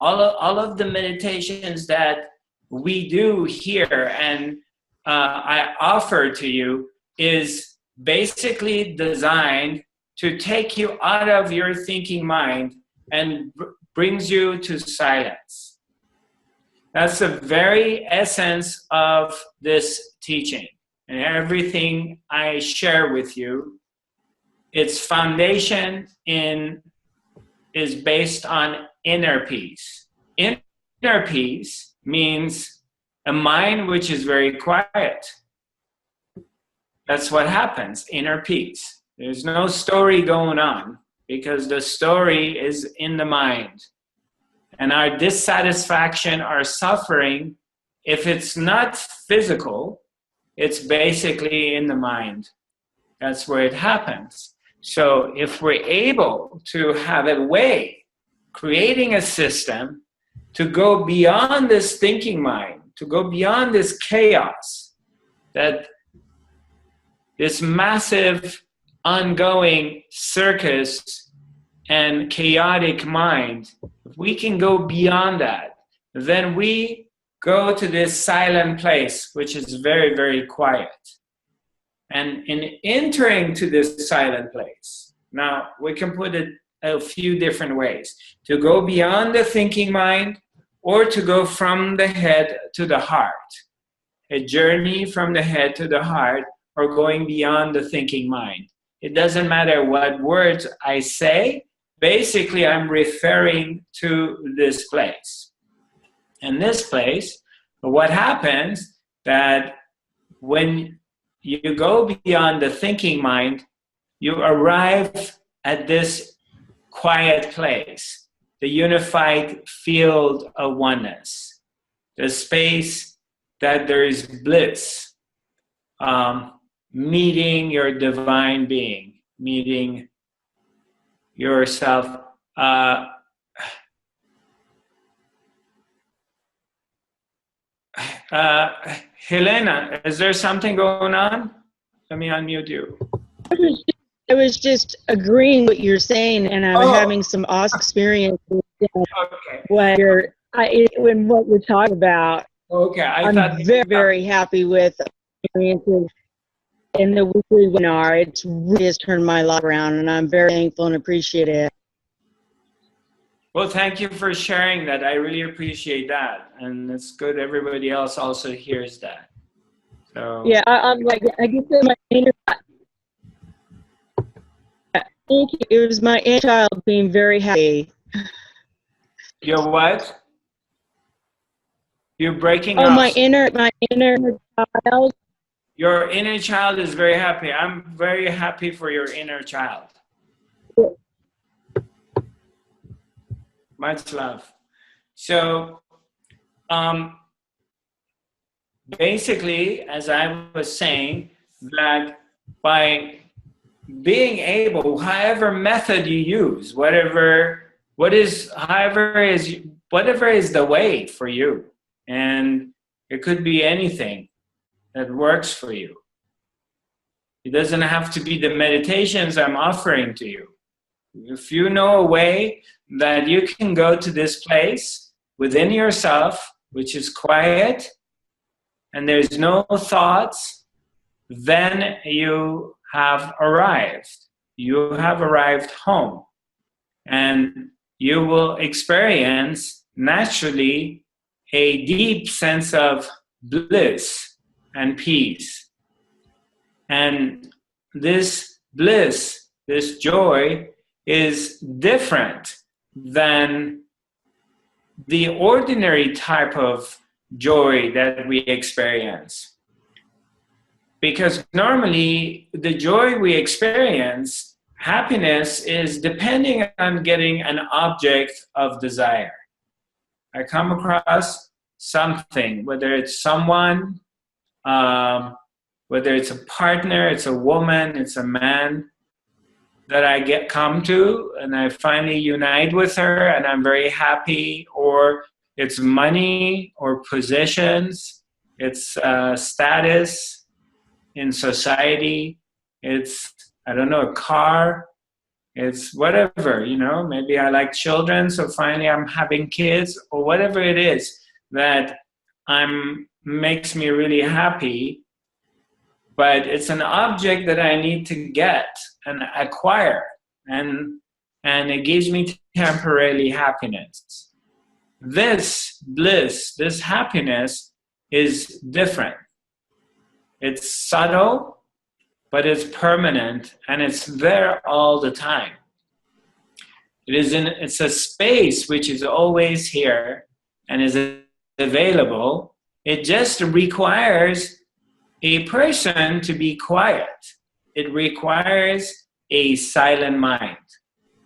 all of the meditations that we do here and I offer to you is basically designed to take you out of your thinking mind and brings you to silence. That's the very essence of this teaching. And everything I share with you, its foundation is based on inner peace. Inner peace means a mind which is very quiet. That's what happens, inner peace. There's no story going on because the story is in the mind. And our dissatisfaction, our suffering, if it's not physical, it's basically in the mind. That's where it happens. So if we're able to have a way, creating a system to go beyond this thinking mind, to go beyond this chaos, that this massive ongoing circus and chaotic mind, if we can go beyond that, then we go to this silent place, which is very, very quiet. And in entering to this silent place, now we can put it a few different ways. To go beyond the thinking mind or to go from the head to the heart. A journey from the head to the heart or going beyond the thinking mind. It doesn't matter what words I say, basically I'm referring to this place. And this place, what happens that when you go beyond the thinking mind, you arrive at this quiet place, the unified field of oneness, the space that there is bliss, meeting your divine being, meeting yourself. Helena, is there something going on? Let me unmute you. I was just agreeing what you're saying, and I was having some awesome experiences. Okay. When what you're talking about. Okay, I'm very, very happy with experiences in the weekly webinar. It's really has turned my life around, and I'm very thankful and appreciate it. Well, thank you for sharing that. I really appreciate that, and it's good everybody else also hears that. So yeah, I'm like, I guess my inner. Thank you. It was my inner child being very happy. Your what? You're breaking up. up. My inner child. Your inner child is very happy. I'm very happy for your inner child. Much love. So, basically, as I was saying, that by being able, however method you use, whatever is the way for you, and it could be anything that works for you. It doesn't have to be the meditations I'm offering to you. If you know a way that you can go to this place within yourself, which is quiet, and there's no thoughts, then you have arrived. You have arrived home. And you will experience naturally a deep sense of bliss and peace. And this bliss, this joy, is different than the ordinary type of joy that we experience. Because normally the joy we experience, happiness, is depending on getting an object of desire. I come across something, whether it's someone, whether it's a partner, it's a woman, it's a man, that I come to and I finally unite with her and I'm very happy, or it's money or positions, it's status in society, it's, I don't know, a car, It's whatever, you know, maybe I like children, so finally I'm having kids, or whatever it is that makes me really happy. But it's an object that I need to get and acquire, and it gives me temporarily happiness. This bliss, this happiness is different. It's subtle, but it's permanent, and it's there all the time. It's a space which is always here and is available. It just requires a person to be quiet. It requires a silent mind.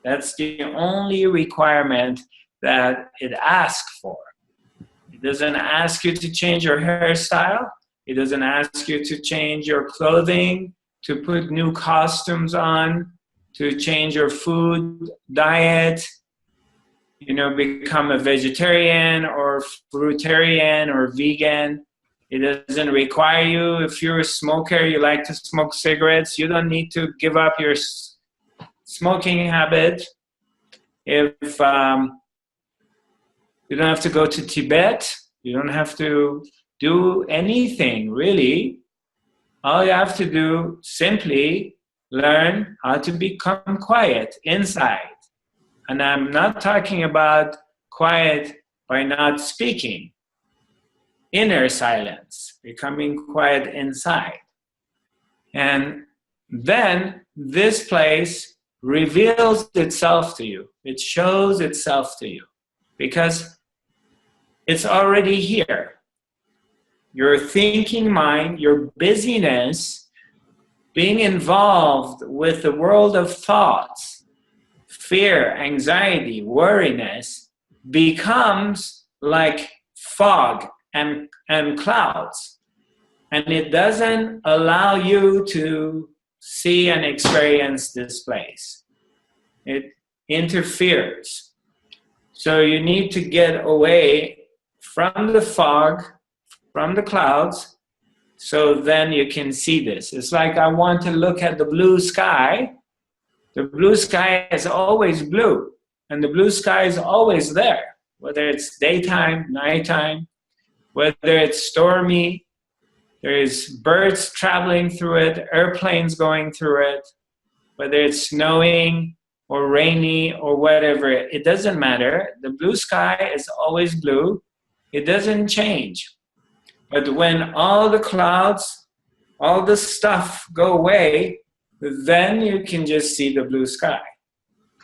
That's the only requirement that it asks for. It doesn't ask you to change your hairstyle. It doesn't ask you to change your clothing, to put new costumes on, to change your food diet, you know, become a vegetarian or fruitarian or vegan. It doesn't require you. If you're a smoker, you like to smoke cigarettes, you don't need to give up your smoking habit. If you don't have to go to Tibet, you don't have to do anything, really. All you have to do, simply learn how to become quiet inside. And I'm not talking about quiet by not speaking. Inner silence, becoming quiet inside. And then this place reveals itself to you. It shows itself to you because it's already here. Your thinking mind, your busyness, being involved with the world of thoughts, fear, anxiety, worriness, becomes like fog and clouds. And it doesn't allow you to see and experience this place. It interferes. So you need to get away from the fog, from the clouds, so then you can see this. It's like I want to look at the blue sky. The blue sky is always blue, and the blue sky is always there, whether it's daytime, nighttime, whether it's stormy. There's birds traveling through it, airplanes going through it, whether it's snowing or rainy or whatever. It doesn't matter. The blue sky is always blue. It doesn't change. But when all the clouds, all the stuff go away, then you can just see the blue sky.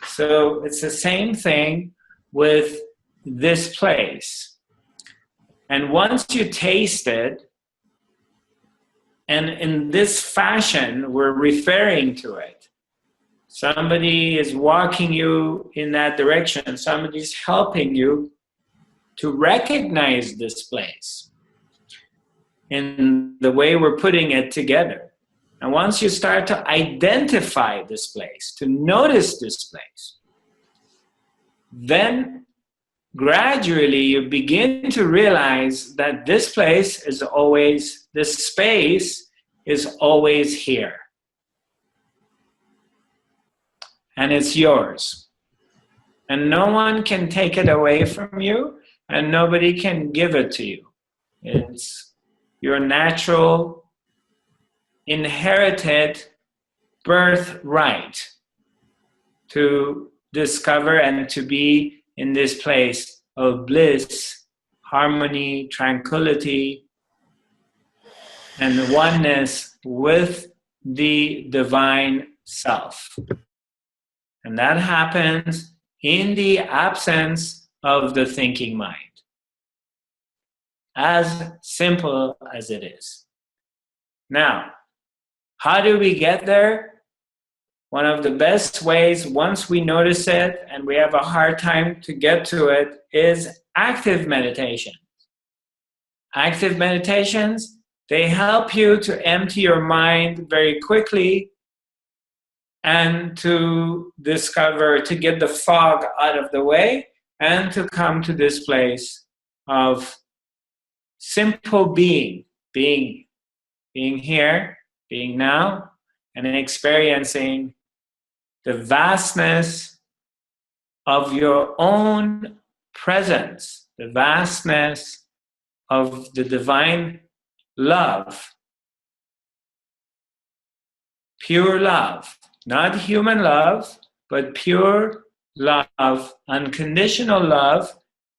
So it's the same thing with this place. And once you taste it, and in this fashion, we're referring to it. Somebody is walking you in that direction. Somebody's helping you to recognize this place in the way we're putting it together. And once you start to identify this place, to notice this place, then gradually you begin to realize that this place is always, this space is always here. And it's yours. And no one can take it away from you, and nobody can give it to you. It's your natural, inherited birthright to discover and to be in this place of bliss, harmony, tranquility, and oneness with the divine self. And that happens in the absence of the thinking mind. As simple as it is. Now, how do we get there? One of the best ways, once we notice it and we have a hard time to get to it, is active meditation. Active meditations, they help you to empty your mind very quickly and to discover, to get the fog out of the way and to come to this place of simple being here, being now, and experiencing the vastness of your own presence, the vastness of the divine love, pure love, not human love, but pure love, unconditional love,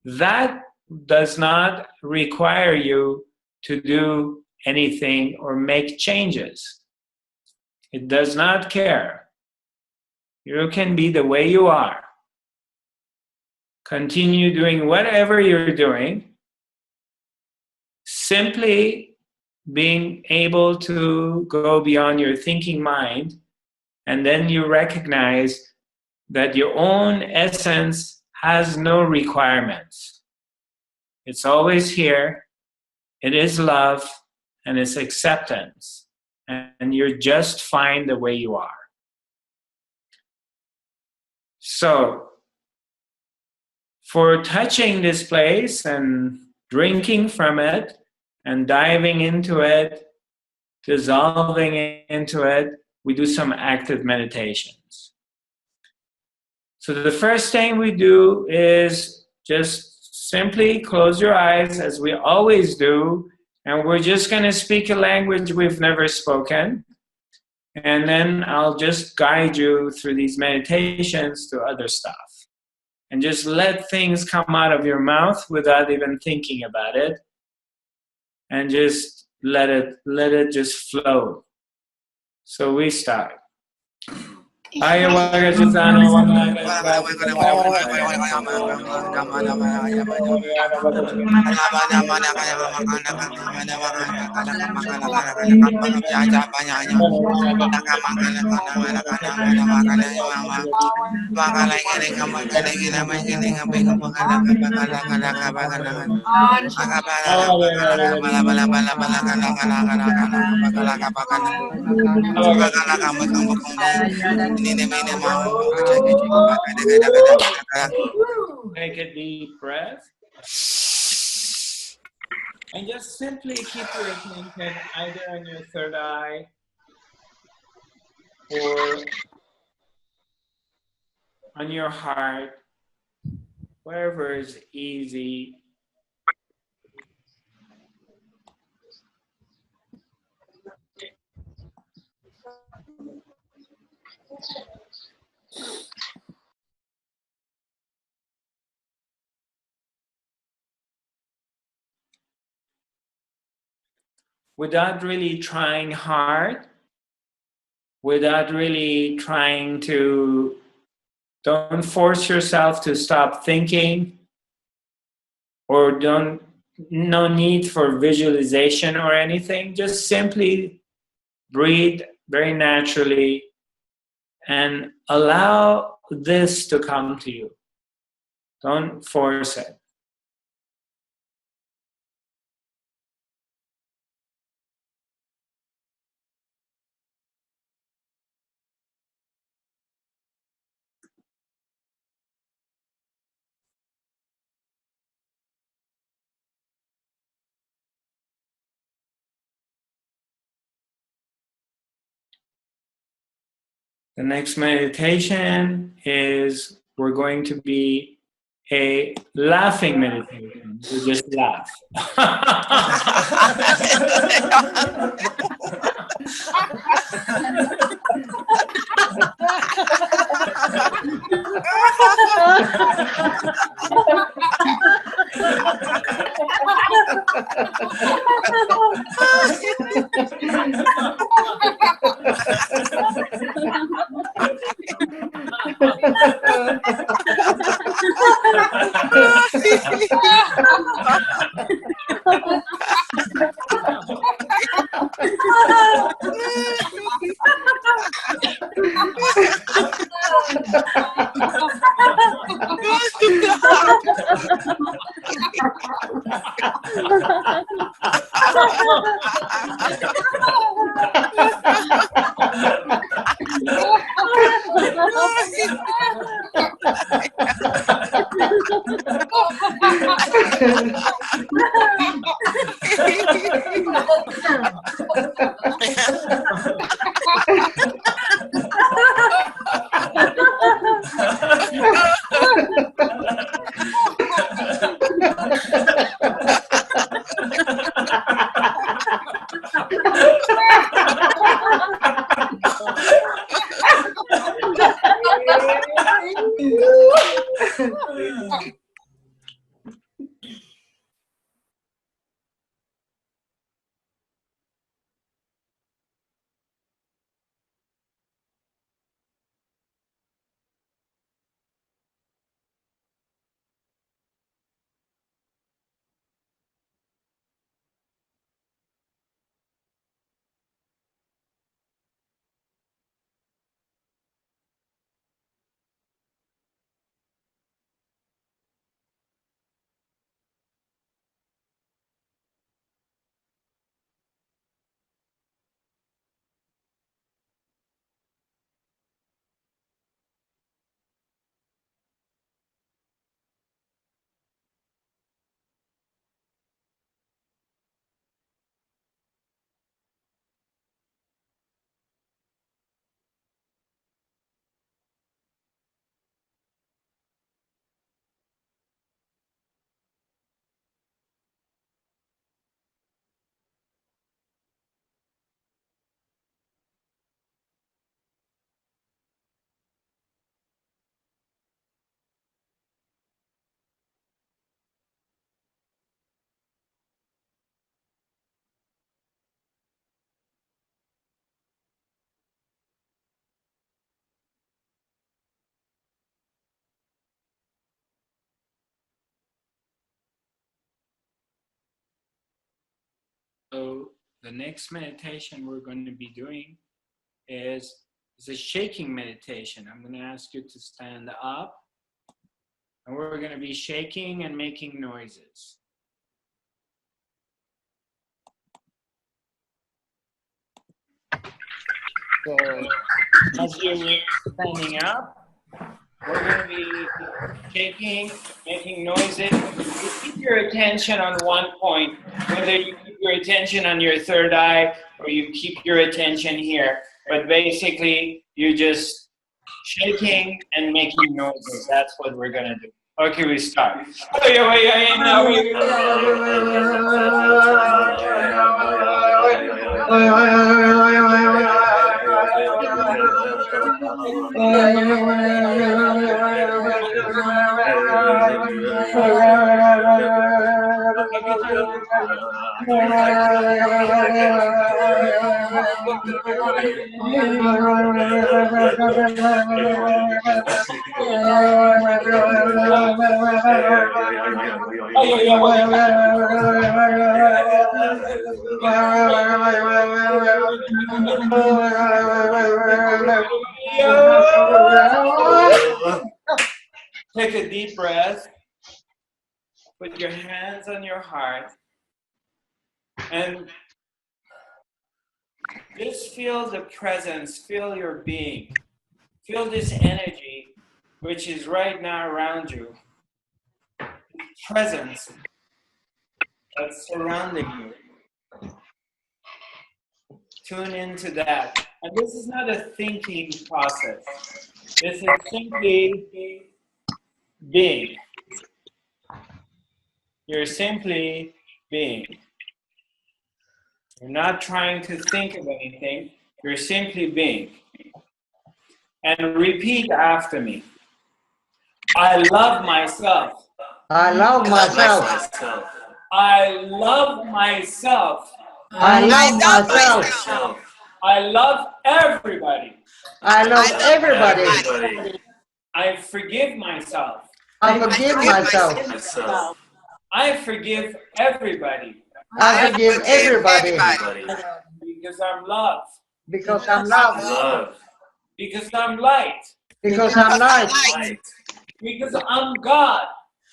that does not require you to do anything or make changes. It does not care. You can be the way you are. Continue doing whatever you're doing, simply being able to go beyond your thinking mind, and then you recognize that your own essence has no requirements. It's always here. It is love and it's acceptance. And you're just fine the way you are. So, for touching this place and drinking from it and diving into it, dissolving into it, we do some active meditations. So the first thing we do is just simply close your eyes, as we always do, and we're just going to speak a language we've never spoken. And then I'll just guide you through these meditations to other stuff. And just let things come out of your mouth without even thinking about it. And just let it just flow. So we start. Take a deep breath. And just simply keep your attention either on your third eye or on your heart, wherever is easy. Without really trying hard, without really trying to, don't force yourself to stop thinking, or no need for visualization or anything. Just simply breathe very naturally and allow this to come to you. Don't force it. The next meditation is, we're going to be a laughing meditation. We just laugh. So the next meditation we're going to be doing is a shaking meditation. I'm going to ask you to stand up, and we're going to be shaking and making noises. So as you're standing up, we're going to be shaking, making noises. You keep your attention on one point, whether you keep your attention on your third eye or you keep your attention here. But basically, you're just shaking and making noises. That's what we're going to do. Okay, we start. Take a deep breath. Put your hands on your heart and just feel the presence, feel your being. Feel this energy which is right now around you. Presence that's surrounding you. Tune into that. And this is not a thinking process. This is simply being. You're simply being. You're not trying to think of anything. You're simply being. And repeat after me. I love myself. I love myself. I love myself. I love myself. I love everybody. I love everybody. I forgive myself. I forgive myself. I forgive everybody. I forgive everybody. Because I'm love. Because I'm love. Because I'm light. Because I'm light. Because I'm God.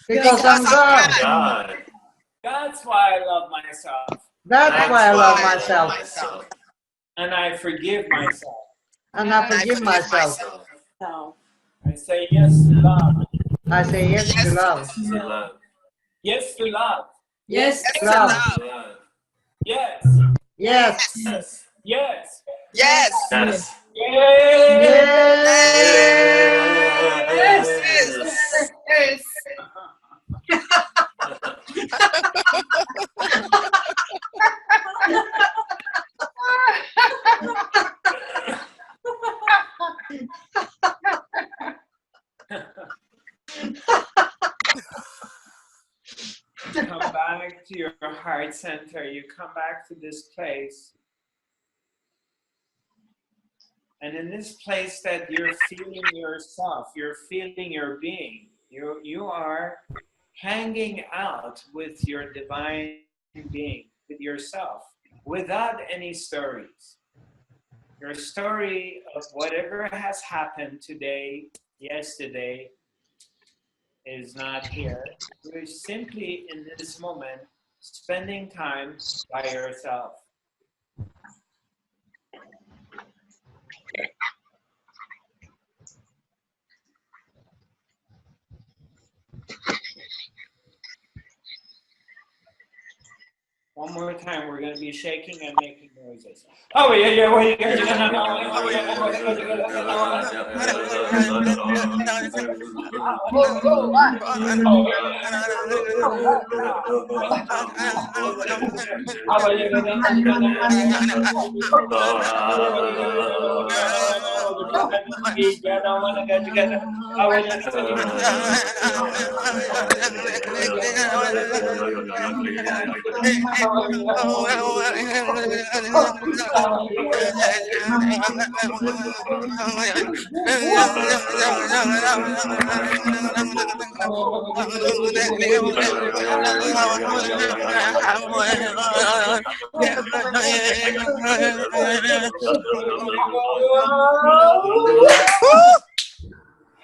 Because I'm God. That's why I love myself. That's why I love myself. And I forgive myself. And I forgive myself. I say yes to love. I say yes to love. Yes to love. Yes to love. Yes. Yes. Yes. Yes. Yes. Yes. come back to your heart center. You come back to this place. And in this place that you're feeling yourself, you're feeling your being. You are hanging out with your divine being, with yourself, without any stories. Your story of whatever has happened today, yesterday, is not here. You're simply in this moment spending time by yourself. One more time, we're going to be shaking and making noises. Oh, yeah, yeah, wait, yeah,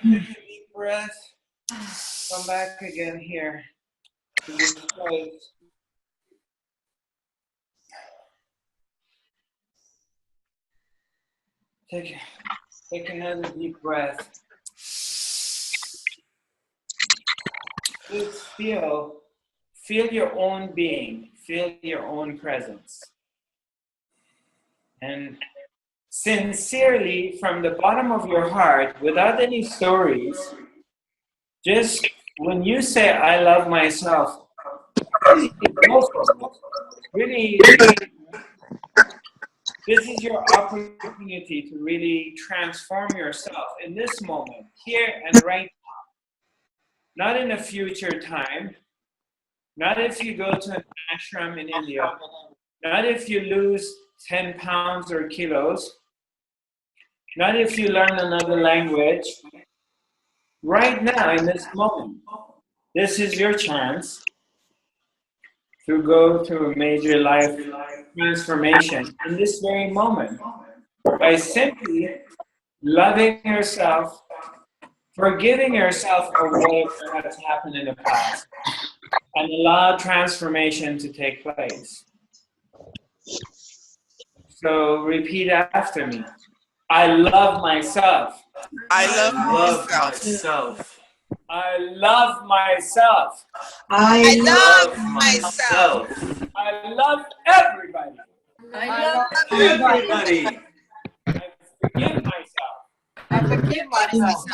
Deep breath. Come back again here to this place. Take another deep breath. Just feel your own being, feel your own presence. And sincerely, from the bottom of your heart, without any stories, just when you say, I love myself, really, this is your opportunity to really transform yourself in this moment, here and right now. Not in a future time, not if you go to an ashram in India, not if you lose 10 pounds or kilos, not if you learn another language. Right now, in this moment, this is your chance to go through a major life transformation in this very moment by simply loving yourself, forgiving yourself for whatever has happened in the past, and allow transformation to take place. So repeat after me. I love myself. I love myself. I love myself. I love myself. I love everybody. I love Everybody. I forgive myself. I forgive myself.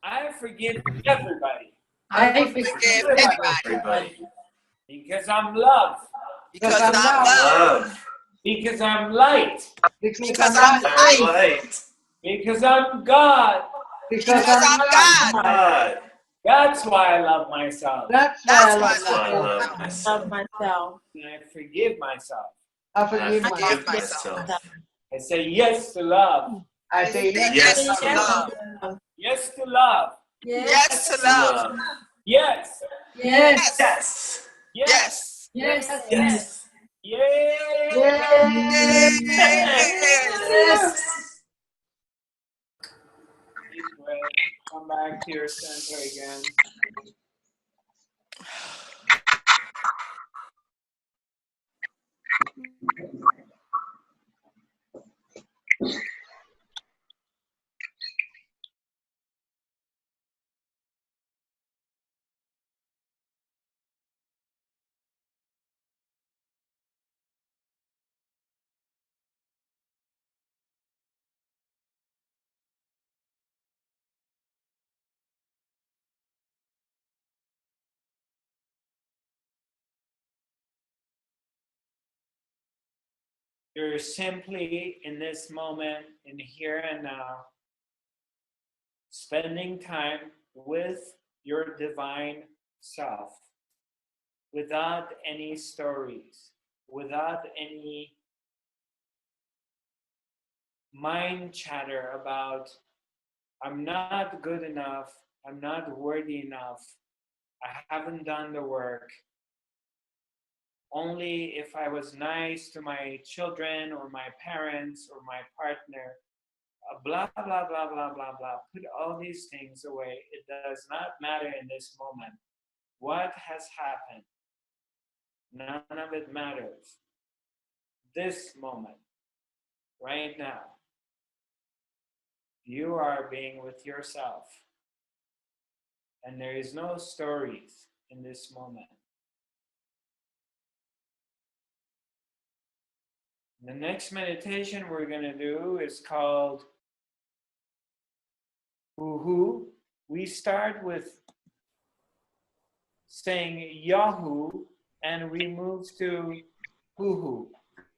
I forgive everybody. I Forgive forgive everybody. Because I'm love. Because I'm love. Because I'm light. Because I'm light. Because I'm God. Because Because I'm I'm God. God. That's why I love myself. That's That's why why I I love love myself. myself. And I forgive myself. I And I forgive forgive myself. myself. I say yes to love. I say Yes to love. Yes to love. Yes to love. Yes. Yes. Yes. Yes. Yes. Yes. Yes. Yay. Yes. Deep breath. Come back to your center again. You're simply in this moment, in here and now, spending time with your divine self. without any stories, without any mind chatter about I'm not good enough, I'm not worthy enough, I haven't done the work. Only if I was nice to my children or my parents or my partner, blah, blah, blah, blah, blah, blah. Put all these things away. It does not matter in this moment. What has happened? None of it matters. This moment, right now, you are being with yourself. And there is no stories in this moment. The next meditation we're going to do is called Woohoo. We start with saying Yahoo and we move to Hoo-hoo.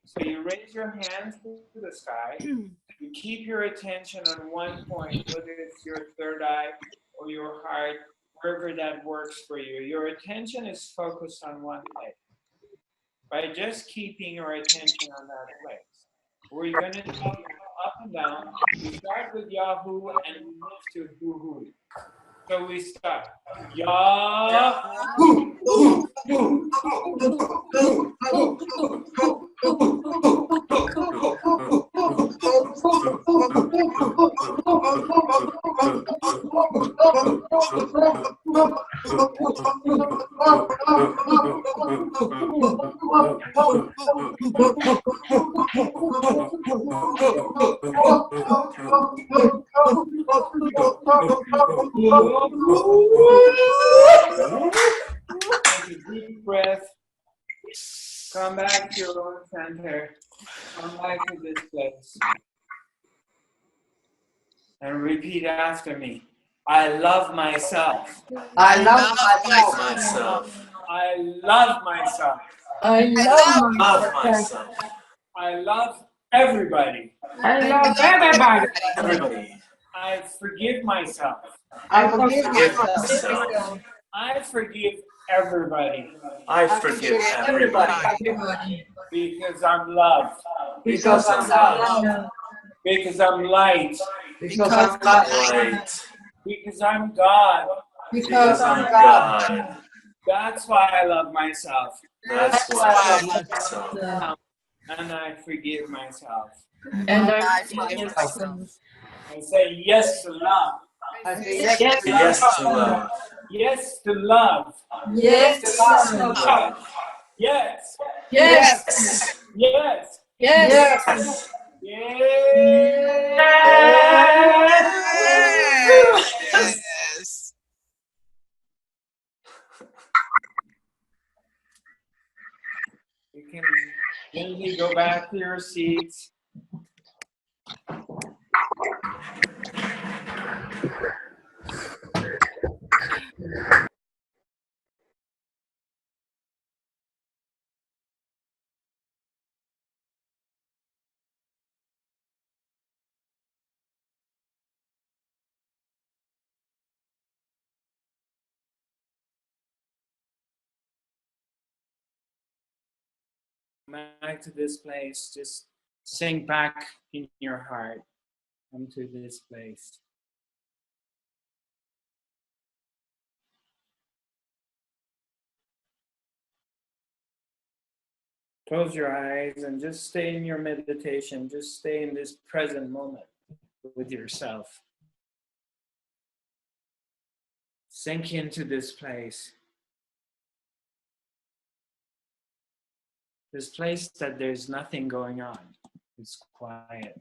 So you raise your hands to the sky. You keep your attention on one point, whether it's your third eye or your heart, wherever that works for you. Your attention is focused on one place. By just keeping your attention on that place, we're going to do up and down. We start with Yahoo and we move to Hoo-hoo. So we start. Yahoo! Take a deep breath. Come back to your own center. Come back to this place. And repeat after me. I love myself. I love myself. I love myself. I love myself. I love everybody. I love everybody. Everybody. I forgive myself. I forgive Forgive myself. myself. I forgive everybody. I forgive everybody. Everybody. Because I'm love. Because I'm love. Because I'm light. Because I'm light. Light. Because I'm God. Because Because I'm I'm God. God. That's why I love myself. That's why I love myself. And I forgive myself. And I forgive myself. I say yes to love. I say yes to Yes love. to love. Yes to love. Yes to love. Love. Yes. Yes. Yes. Yes. Yes. You can gently go back to your seats. Back to this place, just sink back in your heart. Come to this place. Close your eyes and just stay in your meditation. Just stay in this present moment with yourself. Sink into this place. This place that there's nothing going on. It's quiet.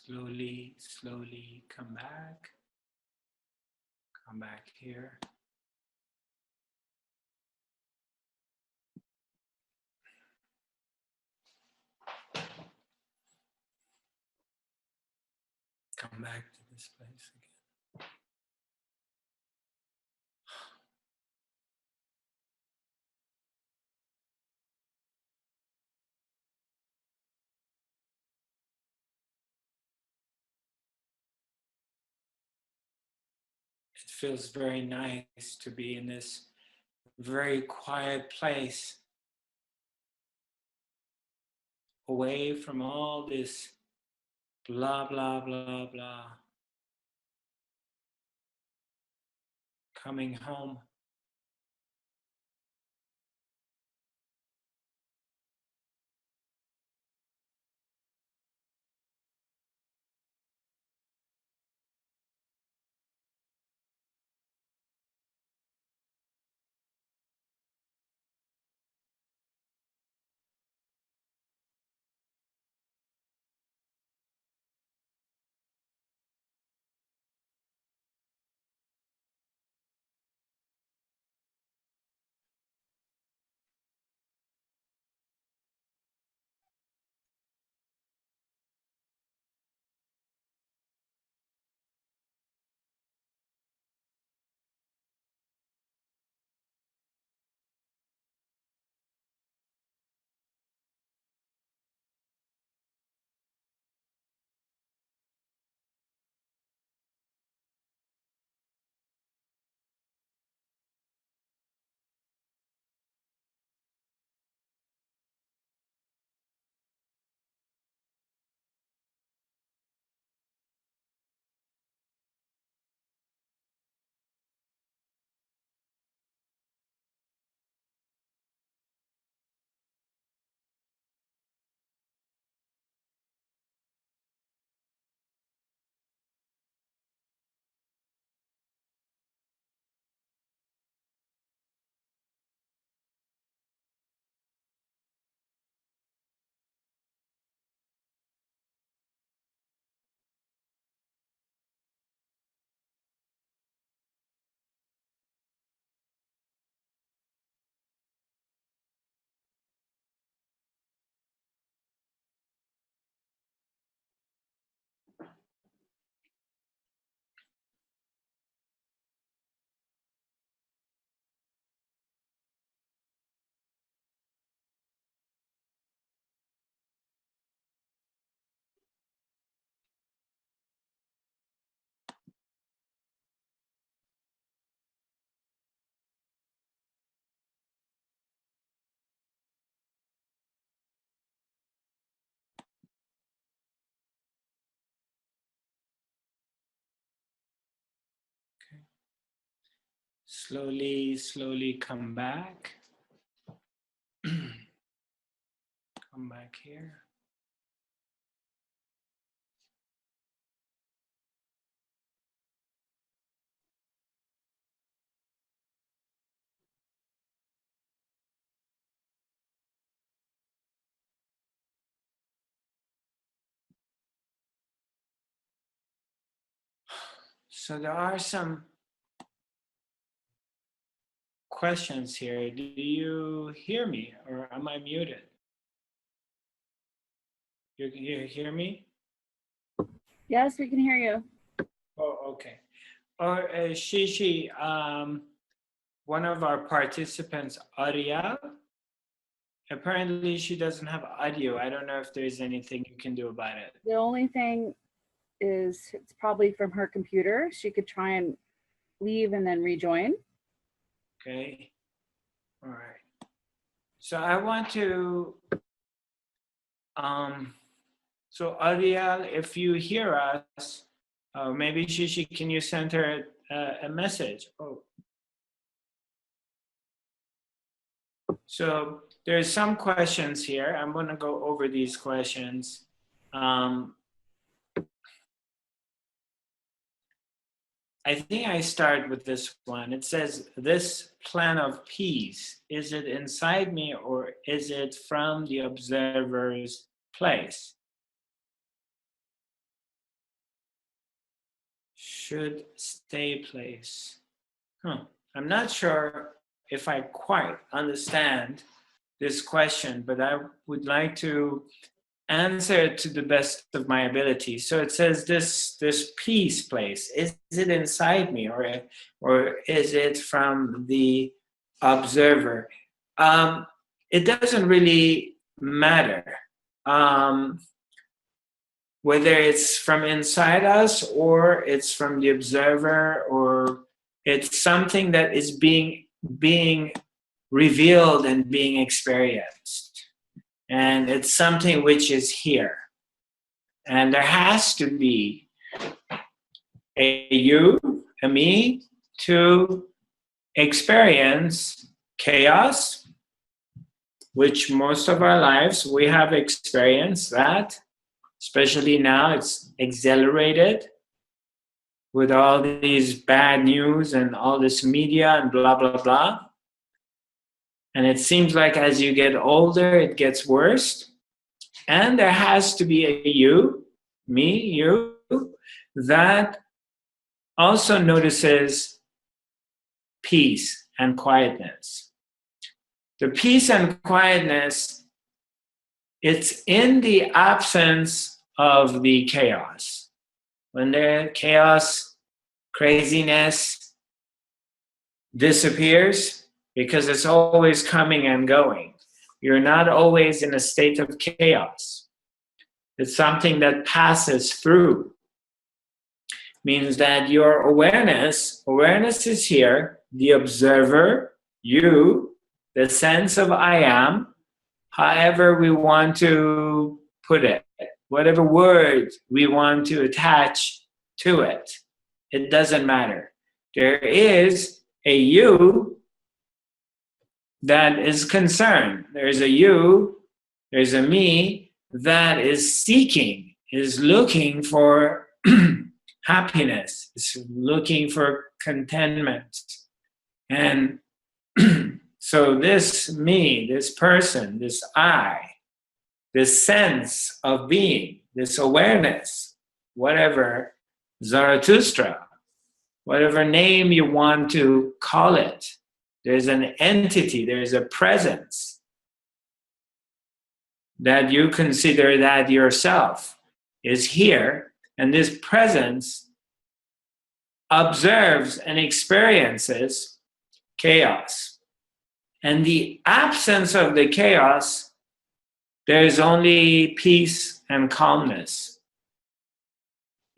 Slowly, slowly come back. Come back here. Come back to this place again. It feels very nice to be in this very quiet place, away from all this blah, blah, blah, blah. Coming home. Slowly, slowly come back. Come back here. So there are some questions here. Do you hear me or am I muted? You hear me? Yes, we can hear you. Oh, okay. Or Shishi, one of our participants, Ariel, apparently she doesn't have audio. I don't know if there's anything you can do about it. The only thing is it's probably from her computer. She could try and leave and then rejoin. Okay. All right. So I want to, so Ariel, if you hear us, maybe Shishi, can you send her a message? Oh. So there's some questions here. I'm going to go over these questions. I think I start with this one. It says, this plan of peace, is it inside me or is it from the observer's place? should stay place. I'm not sure if I quite understand this question, but I would like to answer it to the best of my ability. So it says this peace place, is it inside me, or is it from the observer? It doesn't really matter whether it's from inside us or it's from the observer, or it's something that is being revealed and being experienced. And it's something which is here. And there has to be a you, a me, to experience chaos, which most of our lives we have experienced that. Especially now, it's accelerated with all these bad news and all this media and blah, blah, blah. And it seems like as you get older, it gets worse. And there has to be a you, me, you, that also notices peace and quietness. The peace and quietness, it's in the absence of the chaos. When the chaos, craziness disappears, because it's always coming and going. You're not always in a state of chaos. It's something that passes through. Means that your awareness is here, the observer, you, the sense of I am, however we want to put it, whatever word we want to attach to it, it doesn't matter. There is a you that is concerned. There's a you, there's a me that is seeking, is looking for happiness, is looking for contentment. And so this me, this person, this I, this sense of being, this awareness, whatever, Zarathustra, whatever name you want to call it, there's an entity, there's a presence that you consider that yourself is here, and this presence observes and experiences chaos. And the absence of the chaos, there is only peace and calmness.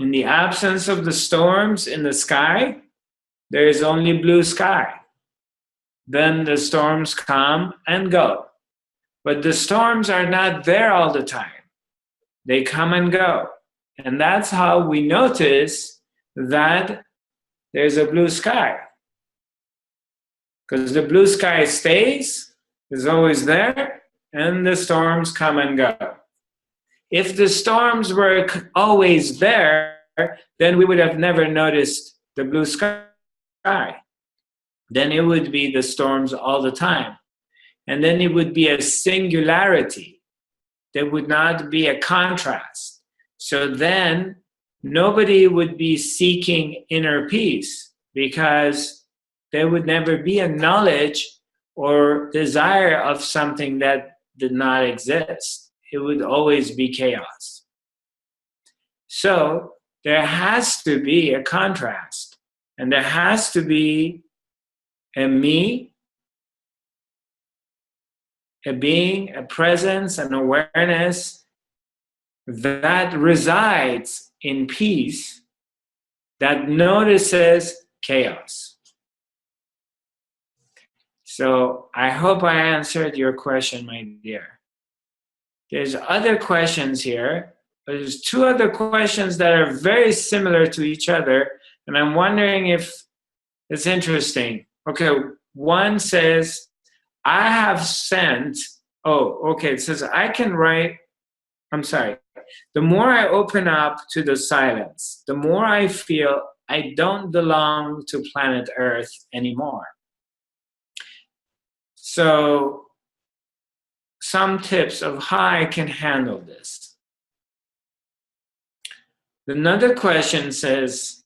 In the absence of the storms in the sky, there is only blue sky. Then the storms come and go. But the storms are not there all the time. They come and go. And that's how we notice that there's a blue sky. Because the blue sky stays, is always there, and the storms come and go. If the storms were always there, then we would have never noticed the blue sky. Then it would be the storms all the time. And then it would be a singularity. There would not be a contrast. So then nobody would be seeking inner peace, because there would never be a knowledge or desire of something that did not exist. It would always be chaos. So there has to be a contrast, and there has to be a me, a being, a presence, an awareness that resides in peace, that notices chaos. So I hope I answered your question, my dear. There's other questions here. There's two other questions that are very similar to each other, and I'm wondering if it's interesting. Okay, one says, I have sent, it says, I can write, the more I open up to the silence, the more I feel I don't belong to planet Earth anymore. So, some tips of how I can handle this. Another question says,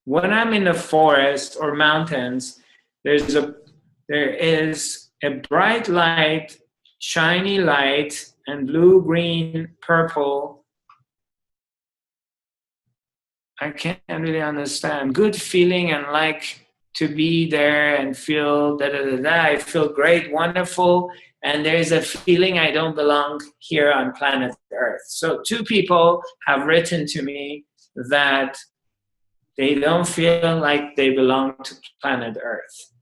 when I'm in the forest or mountains, there is a bright light, shiny light, and blue, green, purple. I can't really understand. Good feeling and like to be there and feel da da da da. I feel great, wonderful, and there's a feeling I don't belong here on planet Earth. So 2 people have written to me that they don't feel like they belong to planet Earth.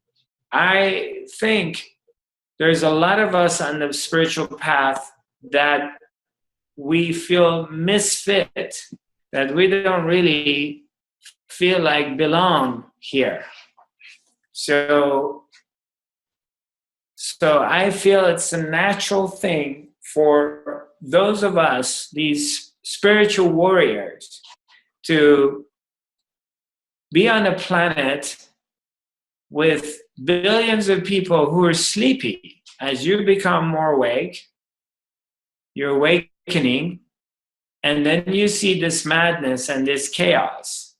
I think there's a lot of us on the spiritual path that we feel misfit, that we don't really feel like belong here. So I feel it's a natural thing for those of us, these spiritual warriors, to be on a planet with billions of people who are sleepy. As you become more awake, you're awakening, and then you see this madness and this chaos.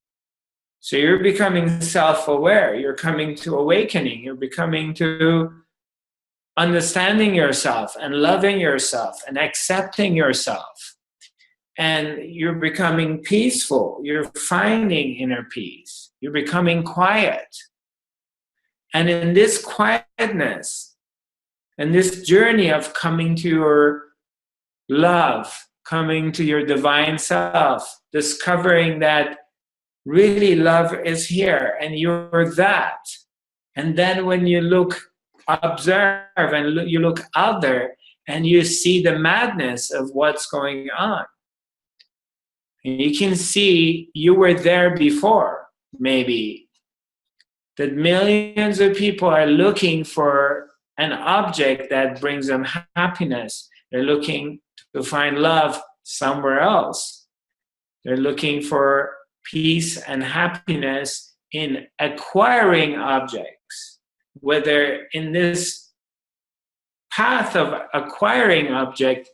So you're becoming self-aware, you're coming to awakening, you're becoming to understanding yourself and loving yourself and accepting yourself. And you're becoming peaceful, you're finding inner peace, you're becoming quiet. And in this quietness, and this journey of coming to your love, coming to your divine self, discovering that really love is here and you're that. And then when you observe and you look out there and you see the madness of what's going on. And you can see you were there before, maybe. That millions of people are looking for an object that brings them happiness. They're looking to find love somewhere else. They're looking for peace and happiness in acquiring objects, whether in this path of acquiring object,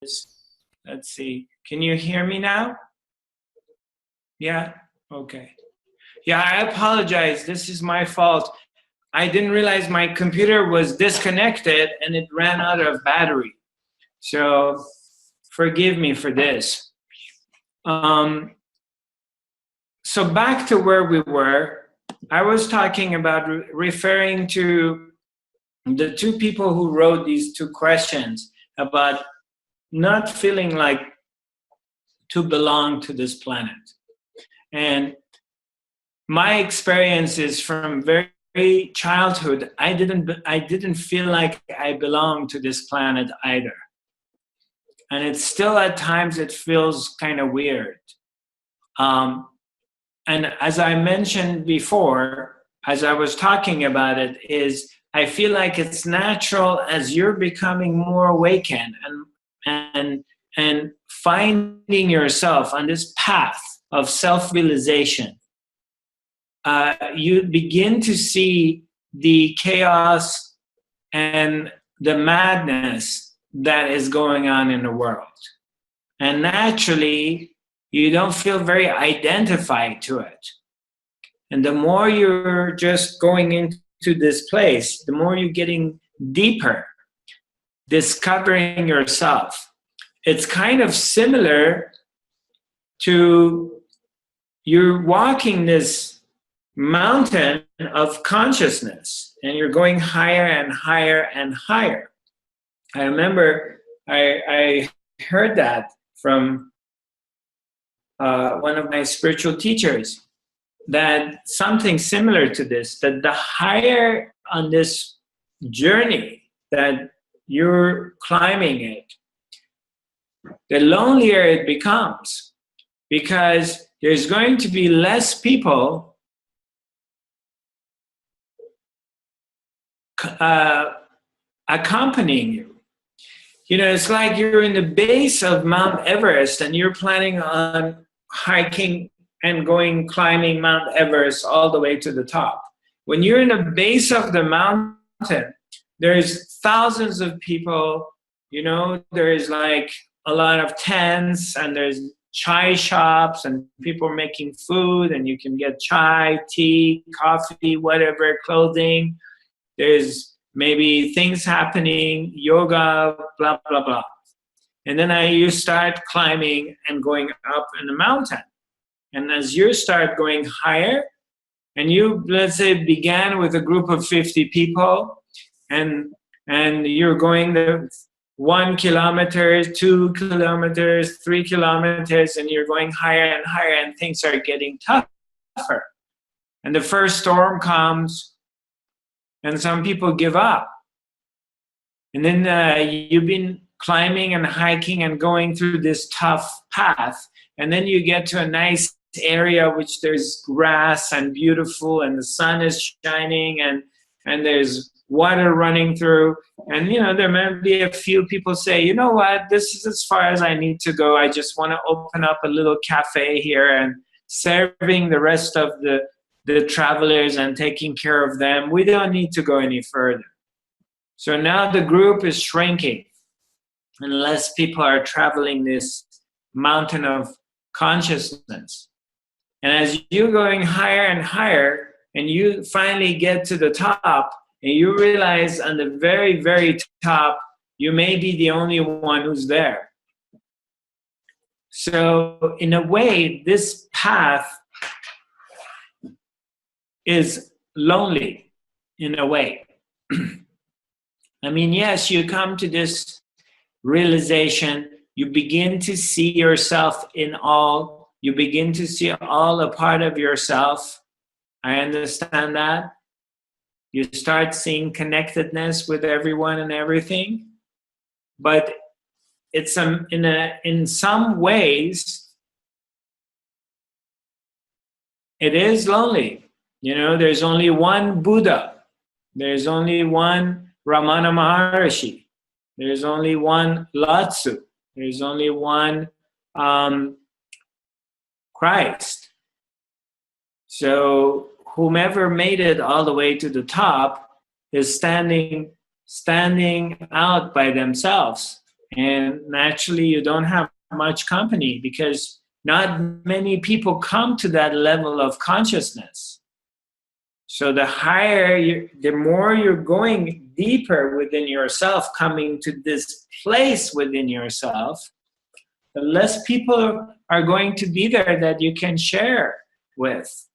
let's see. Can you hear me now? Yeah? Okay. Yeah, I apologize. This is my fault. I didn't realize my computer was disconnected and it ran out of battery. So forgive me for this. So back to where we were, I was talking about referring to the two people who wrote these two questions about not feeling like to belong to this planet. And my experience is from very childhood, I didn't feel like I belonged to this planet either. And it's still at times it feels kind of weird. And as I mentioned before, as I was talking about it, is I feel like it's natural as you're becoming more awakened and finding yourself on this path of self-realization. You begin to see the chaos and the madness that is going on in the world. And naturally, you don't feel very identified to it. And the more you're just going into this place, the more you're getting deeper, discovering yourself. It's kind of similar to you're walking this mountain of consciousness and you're going higher and higher and higher. I remember I heard that from one of my spiritual teachers, that something similar to this, that the higher on this journey that you're climbing it, the lonelier it becomes, because there's going to be less people accompanying you. You know, it's like you're in the base of Mount Everest and you're planning on hiking and climbing Mount Everest all the way to the top. When you're in the base of the mountain, there's thousands of people, you know, there's like a lot of tents and there's chai shops and people are making food and you can get chai, tea, coffee, whatever, clothing. There's maybe things happening, yoga, blah, blah, blah. And then you start climbing and going up in the mountain. And as you start going higher, and you, let's say, began with a group of 50 people, and you're going the 1 kilometer, 2 kilometers, 3 kilometers, and you're going higher and higher, and things are getting tougher. And the first storm comes, and some people give up. And then you've been climbing and hiking and going through this tough path, and then you get to a nice area which there's grass and beautiful and the sun is shining and there's water running through, and you know there might be a few people say, you know what, this is as far as I need to go. I just want to open up a little cafe here and serving the rest of the travelers and taking care of them. We don't need to go any further. So now the group is shrinking and less people are traveling this mountain of consciousness. And as you're going higher and higher, and you finally get to the top, and you realize on the very, very top, you may be the only one who's there. So in a way, this path is lonely, in a way. I mean, yes, you come to this realization, you begin to see yourself in all. You begin to see all a part of yourself. I understand that. You start seeing connectedness with everyone and everything. But it's in some ways, it is lonely. You know, there's only one Buddha. There's only one Ramana Maharshi. There's only one Lao-Tzu. There's only one Christ. So whomever made it all the way to the top is standing out by themselves. And naturally, you don't have much company because not many people come to that level of consciousness. So the higher the more you're going deeper within yourself, coming to this place within yourself, the less people are going to be there that you can share with.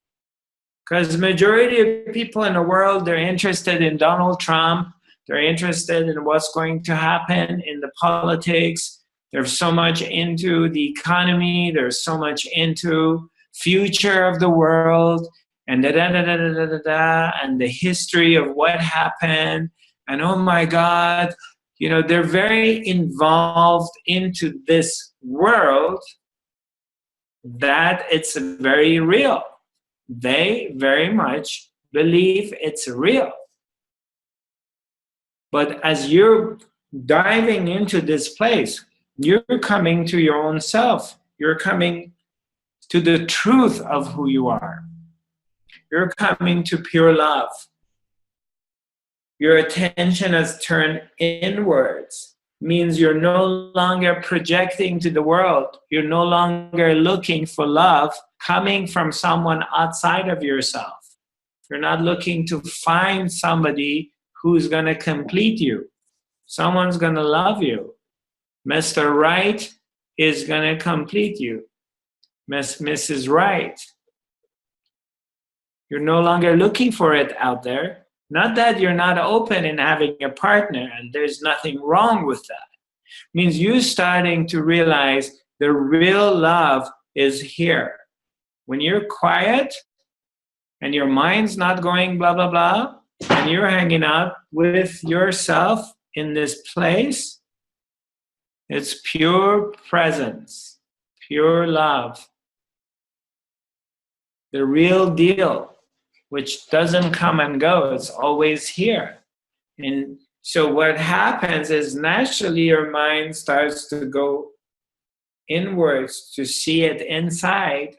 Because the majority of people in the world, they're interested in Donald Trump. They're interested in what's going to happen in the politics. They're so much into the economy. They're so much into future of the world and and the history of what happened. And oh my God, you know, they're very involved into this world that it's very real. They very much believe it's real. But as you're diving into this place, you're coming to your own self. You're coming to the truth of who you are. You're coming to pure love. Your attention has turned inwards. Means you're no longer projecting to the world. You're no longer looking for love coming from someone outside of yourself. You're not looking to find somebody who's going to complete you. Someone's going to love you. Mr. Right is going to complete you. Mrs. Right. You're no longer looking for it out there. Not that you're not open in having a partner, and there's nothing wrong with that. It means you starting to realize the real love is here. When you're quiet and your mind's not going blah, blah, blah, and you're hanging out with yourself in this place, it's pure presence, pure love. The real deal, which doesn't come and go, it's always here. And so what happens is naturally your mind starts to go inwards to see it inside,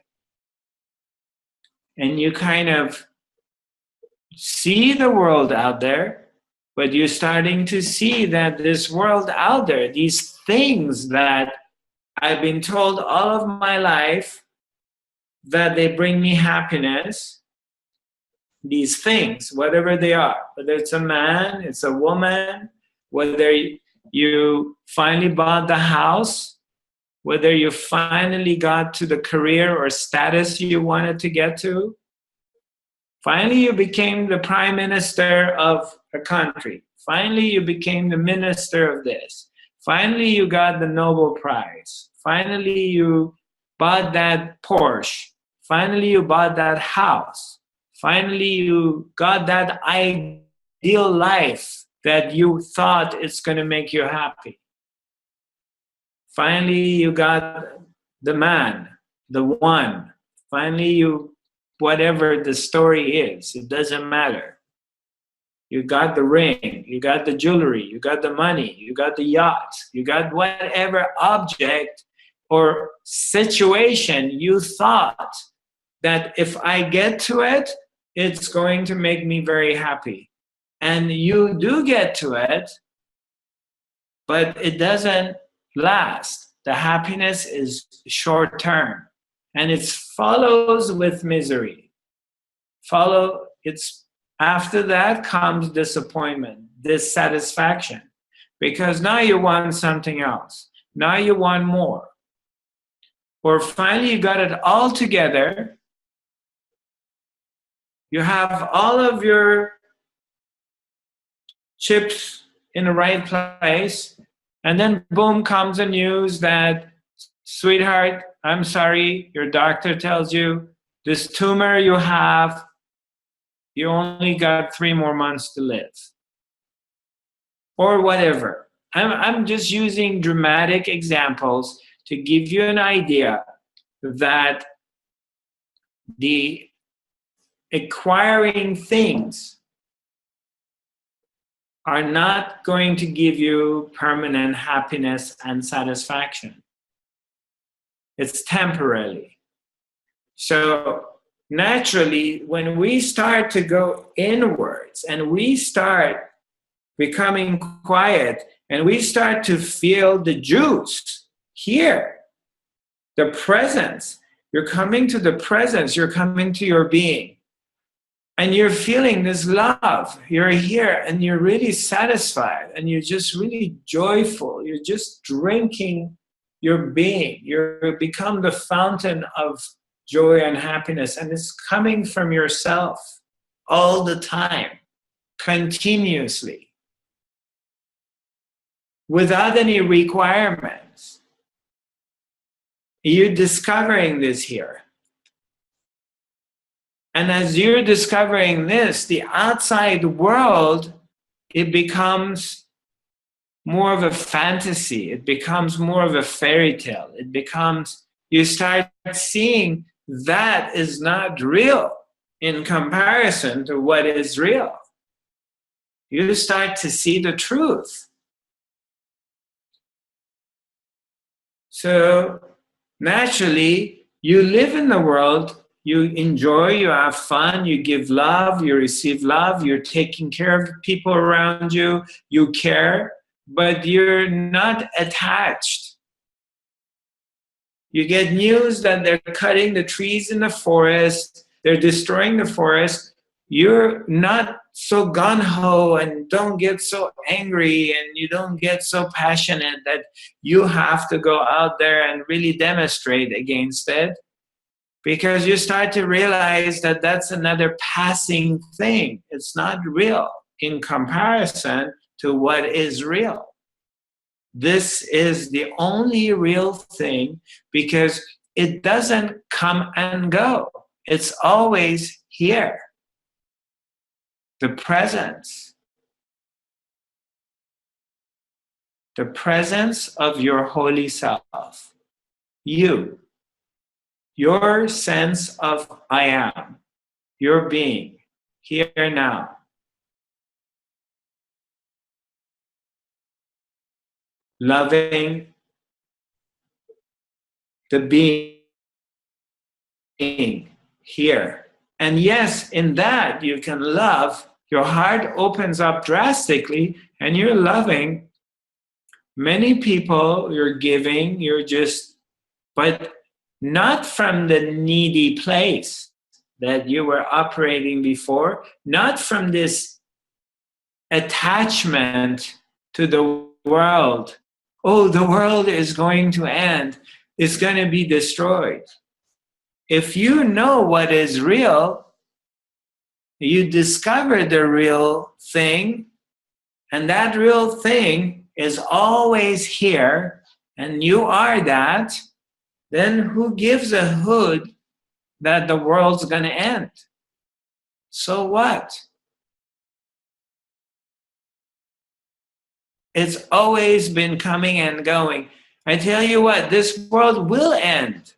and you kind of see the world out there, but you're starting to see that this world out there, these things that I've been told all of my life that they bring me happiness, these things, whatever they are, whether it's a man, it's a woman, whether you finally bought the house, whether you finally got to the career or status you wanted to get to, finally you became the prime minister of a country, finally you became the minister of this, finally you got the Nobel Prize, finally you bought that Porsche, finally you bought that house, finally, you got that ideal life that you thought it's going to make you happy. Finally, you got the man, the one. Finally, you, whatever the story is, it doesn't matter. You got the ring, you got the jewelry, you got the money, you got the yacht, you got whatever object or situation you thought that if I get to it, it's going to make me very happy. And you do get to it, but it doesn't last. The happiness is short term, and it follows with misery. After that comes disappointment, dissatisfaction, because now you want something else. Now you want more. Or finally you got it all together. You have all of your chips in the right place, and then boom comes the news that, sweetheart, I'm sorry, your doctor tells you this tumor you have, you only got 3 more months to live. Or whatever. I'm just using dramatic examples to give you an idea that the acquiring things are not going to give you permanent happiness and satisfaction. It's temporary. So naturally, when we start to go inwards and we start becoming quiet, and we start to feel the juice here, the presence. You're coming to the presence, you're coming to your being. And you're feeling this love. You're here and you're really satisfied and you're just really joyful. You're just drinking your being. You become the fountain of joy and happiness, and it's coming from yourself all the time, continuously, without any requirements. You're discovering this here. And as you're discovering this, the outside world, it becomes more of a fantasy. It becomes more of a fairy tale. It becomes, you start seeing that is not real in comparison to what is real. You start to see the truth. So naturally, you live in the world. You enjoy, you have fun, you give love, you receive love, you're taking care of people around you, you care, but you're not attached. You get news that they're cutting the trees in the forest, they're destroying the forest. You're not so gung-ho and don't get so angry and you don't get so passionate that you have to go out there and really demonstrate against it. Because you start to realize that that's another passing thing. It's not real in comparison to what is real. This is the only real thing because it doesn't come and go. It's always here. The presence. The presence of your holy self. You. Your sense of I am, your being, here now. Loving the being here. And yes, in that you can love, your heart opens up drastically and you're loving many people, you're giving, but not from the needy place that you were operating before, not from this attachment to the world. Oh, the world is going to end. It's going to be destroyed. If you know what is real, you discover the real thing, and that real thing is always here, and you are that. Then who gives a hoot that the world's going to end? So what? It's always been coming and going. I tell you what, this world will end.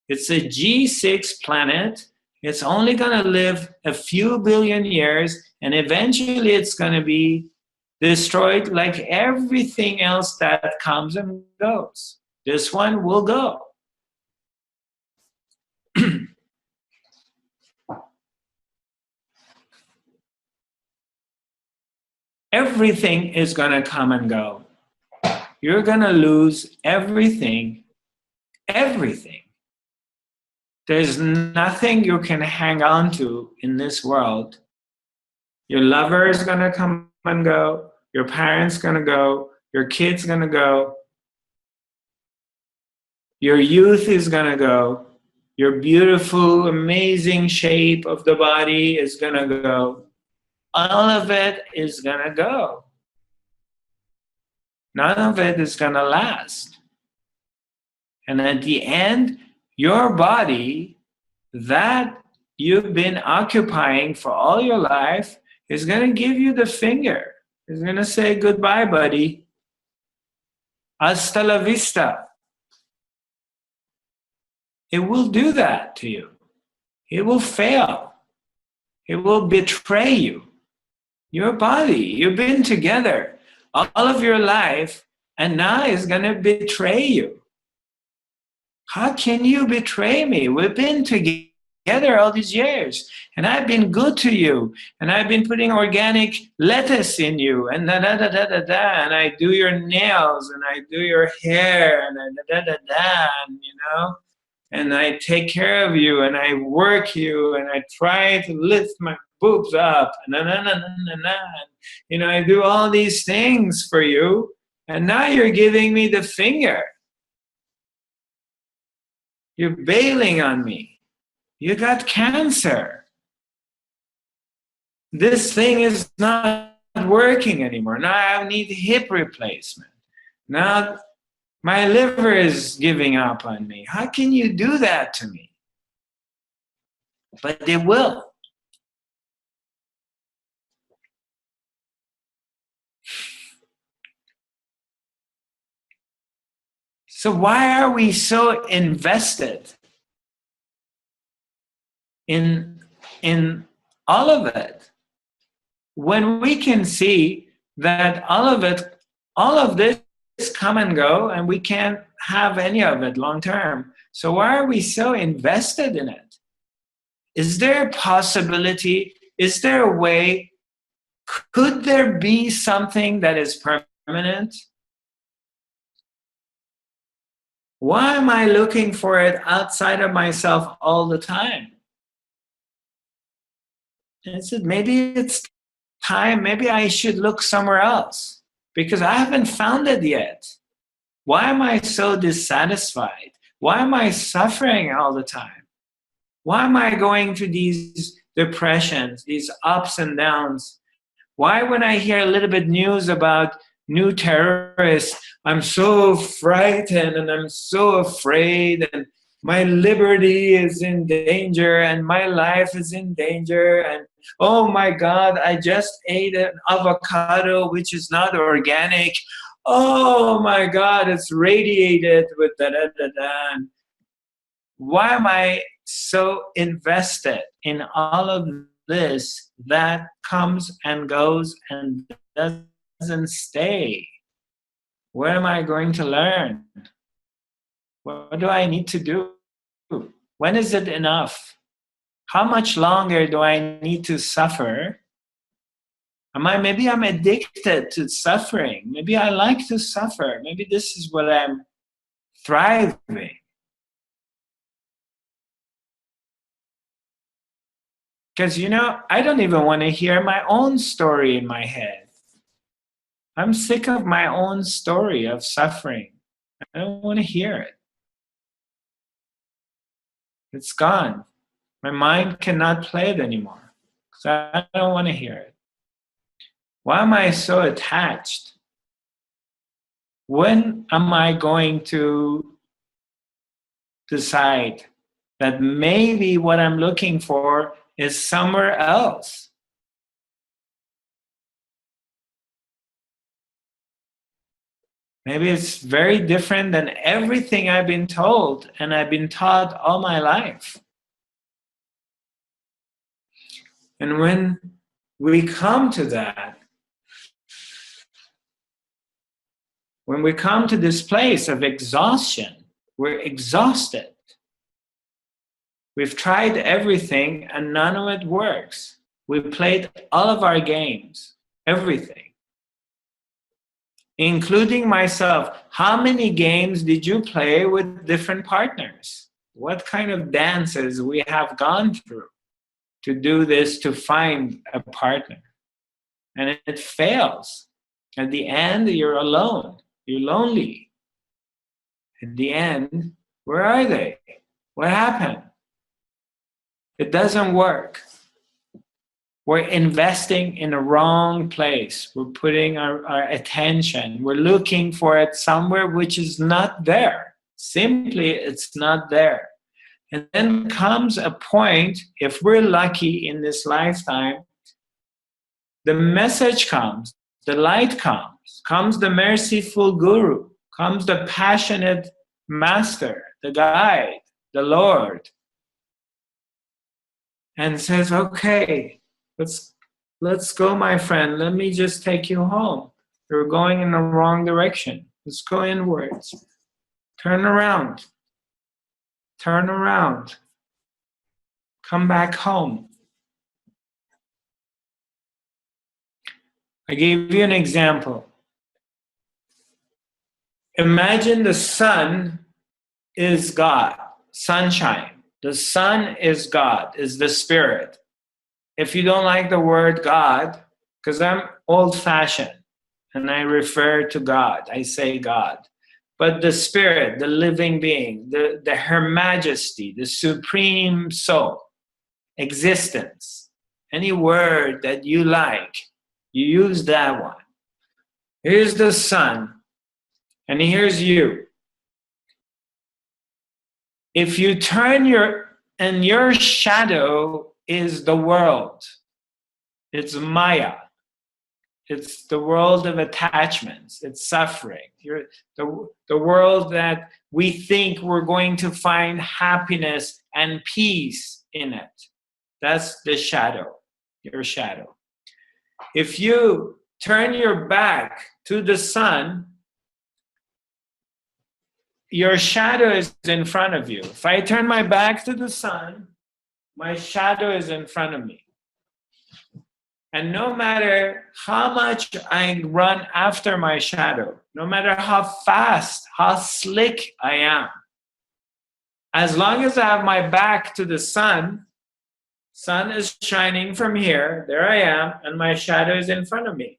It's a G6 planet. It's only going to live a few billion years, and eventually it's going to be destroyed like everything else that comes and goes. This one will go. Everything is going to come and go. You're going to lose everything. Everything. There's nothing you can hang on to in this world. Your lover is going to come and go. Your parents going to go. Your kids going to go. Your youth is going to go. Your beautiful, amazing shape of the body is going to go. All of it is going to go. None of it is going to last. And at the end, your body that you've been occupying for all your life is going to give you the finger. It's going to say, goodbye, buddy. Hasta la vista. It will do that to you. It will fail. It will betray you. Your body, you've been together all of your life, and now it's going to betray you. How can you betray me? We've been together together all these years, and I've been good to you, and I've been putting organic lettuce in you, and da da da da da da, and I do your nails, and I do your hair, and da da da da, and and I take care of you, and I work you, and I try to lift my boobs up, and na na na na na na. I do all these things for you, and now you're giving me the finger. You're bailing on me. You got cancer. This thing is not working anymore. Now I need hip replacement. Now my liver is giving up on me. How can you do that to me? But they will. So why are we so invested in all of it, when we can see that all of this come and go, and we can't have any of it long term? So why are we so invested in it? Is there a possibility? Is there a way? Could there be something that is permanent? Why am I looking for it outside of myself all the time? And I said, maybe it's time, maybe I should look somewhere else, because I haven't found it yet. Why am I so dissatisfied? Why am I suffering all the time? Why am I going through these depressions, these ups and downs? Why, when I hear a little bit news about new terrorists, I'm so frightened and I'm so afraid, and my liberty is in danger and my life is in danger, and oh my God, I just ate an avocado which is not organic. Oh my God, it's radiated with da da da da. Why am I so invested in all of this that comes and goes and doesn't stay? What am I going to learn? What do I need to do? When is it enough? How much longer do I need to suffer? Maybe I'm addicted to suffering. Maybe I like to suffer. Maybe this is what I'm thriving. Because, I don't even want to hear my own story in my head. I'm sick of my own story of suffering. I don't want to hear it. It's gone. My mind cannot play it anymore, because I don't want to hear it. Why am I so attached? When am I going to decide that maybe what I'm looking for is somewhere else? Maybe it's very different than everything I've been told and I've been taught all my life. And when we come to that, when we come to this place of exhaustion, we're exhausted. We've tried everything and none of it works. We played all of our games, everything, including myself. How many games did you play with different partners? What kind of dances we have gone through to do this, to find a partner? And it fails. At the end, you're alone. You're lonely. At the end, where are they? What happened? It doesn't work. We're investing in the wrong place. We're putting our attention. We're looking for it somewhere which is not there. Simply, it's not there. And then comes a point, if we're lucky in this lifetime, the message comes, the light comes the merciful guru, comes the passionate master, the guide, the Lord, and says, okay, let's go, my friend. Let me just take you home. You're going in the wrong direction. Let's go inwards. Turn around. Turn around. Come back home. I gave you an example. Imagine the sun is God, sunshine. The sun is God, is the spirit. If you don't like the word God, because I'm old-fashioned and I refer to God, I say God. But the spirit, the living being, the Her Majesty, the supreme soul, existence, any word that you like, you use that one. Here's the sun, and here's you. If you turn your shadow is the world. It's Maya. It's the world of attachments. It's suffering. The world that we think we're going to find happiness and peace in it. That's the shadow, your shadow. If you turn your back to the sun, your shadow is in front of you. If I turn my back to the sun, my shadow is in front of me. And no matter how much I run after my shadow, no matter how fast, how slick I am, as long as I have my back to the sun is shining from here, there I am, and my shadow is in front of me.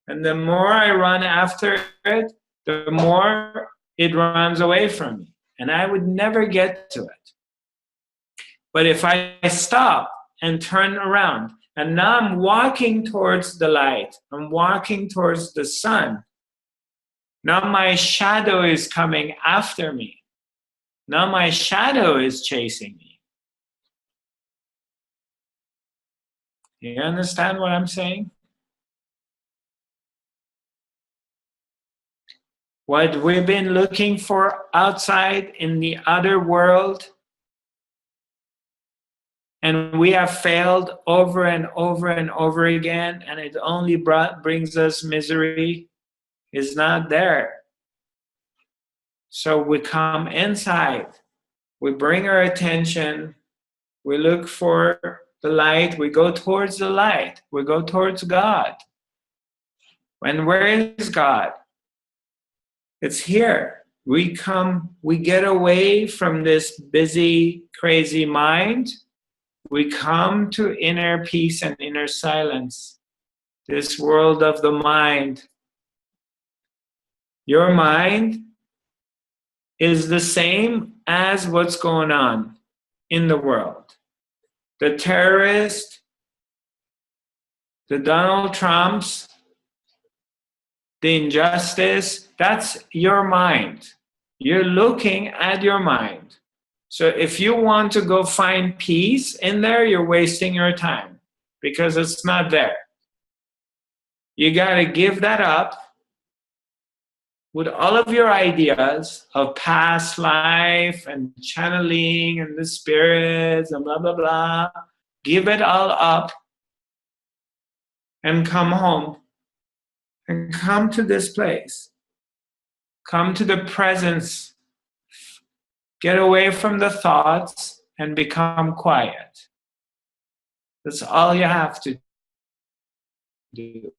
And the more I run after it, the more it runs away from me. And I would never get to it. But if I stop and turn around, and now I'm walking towards the light, I'm walking towards the sun, now my shadow is coming after me. Now my shadow is chasing me. You understand what I'm saying? What we've been looking for outside in the other world, and we have failed over and over and over again, and it only brings us misery, is not there. So we come inside, we bring our attention, we look for the light, we go towards the light, we go towards God. And where is God? It's here. We get away from this busy, crazy mind. We come to inner peace and inner silence. This world of the mind. Your mind is the same as what's going on in the world. The terrorists, the Donald Trumps, the injustice, that's your mind. You're looking at your mind. So if you want to go find peace in there, you're wasting your time because it's not there. You got to give that up with all of your ideas of past life and channeling and the spirits and blah, blah, blah. Give it all up and come home and come to this place. Come to the presence. Get away from the thoughts and become quiet. That's all you have to do.